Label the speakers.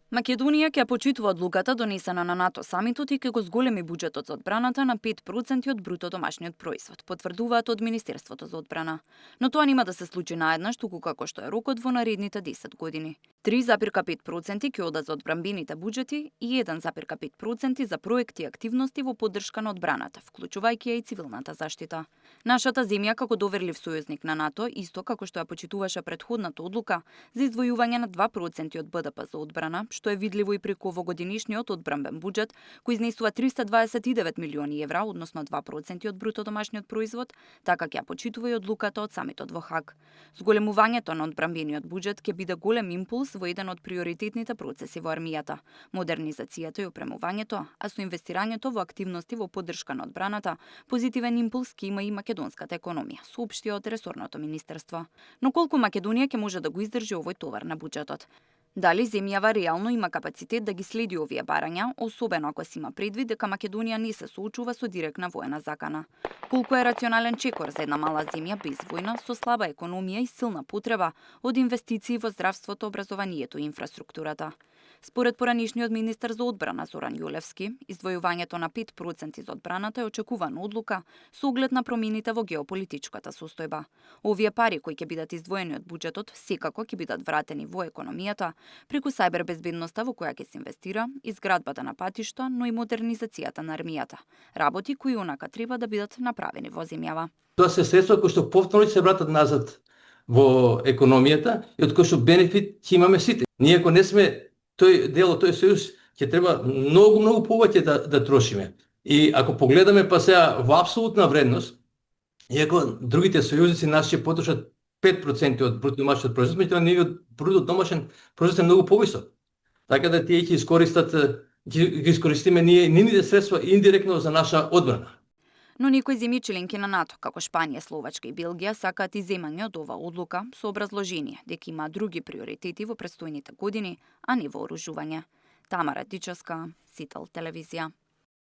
Speaker 1: Македонија ќе почитува одлуката донесена на НАТО самитот и ќе го зголеми буџетот за одбраната на 5% од бруто домашниот производ, потврдуваат од Министерството за одбрана. Но тоа нема да се случи наеднаш, туку како што е рокот во наредните 10 години. 3,5% ќе одат за одбранбените буџети и 1,5% за проекти и активности во поддршка на одбраната, вклучувајќи и цивилната заштита. Нашата земја како доверлив сојузник на НАТО, исто како што ја почитуваше претходната одлука за издвојување на 2% од БДП за одбрана, што е видливо и преку овогодинишниот одбранбен буџет, кој изнесува 329 милиони евра, односно 2% од бруто домашниот производ, така ќе ја почитува и одлуката од самитот во Хаг. Зголемувањето на одбранбениот буџет ќе биде голем импулс во еден од приоритетните процеси во армијата, модернизацијата и опремувањето, а со инвестирањето во активности во поддршка на одбраната, позитивен импулс ќе има и македонската економија, соопшти од ресорното министерство. Но колку Македонија ќе може да го издржи овој товар на буџетот? Дали земјава реално има капацитет да ги следи овие барања, особено ако се има предвид дека Македонија не се соочува со директна воена закана? Колку е рационален чекор за една мала земја без војна, со слаба економија и силна потреба од инвестиции во здравството, образованието и инфраструктурата? Според поранишниот министер за одбрана Зоран Јулевски, издвојувањето на 5% за одбраната е очекувана одлука со оглед на промените во геополитичката состојба. Овие пари кои ќе бидат издвоени од буџетот секако ќе бидат вратени во економијата преку сајбер безбедноста во која ќе се инвестира, изградбата на патишта, но и модернизацијата на армијата. Работи кои онака треба да бидат направени во земјава.
Speaker 2: Тоа се средства кои што повторно ќе се вратат назад во економијата и од кои што бенефит ќе имаме сите. Ние ако не сме тој дел од тој сојуз, ќе треба многу повеќе да трошиме. И ако погледаме па сега во апсолутна вредност, иако другите сојузници нас ќе потрошат 5% од бруто домашниот производ, меѓутоа нивниот бруто домашен производ е многу повисок. Така да тие ќе искористиме нивните средства индиректно за наша одбрана.
Speaker 1: Но некои земји членки на НАТО, како Шпанија, Словачка и Белгија, сакаат иземање од оваа одлука со образложение дека има други приоритети во престојните години, а не вооружување. Тамара Дичевска, Сител телевизија.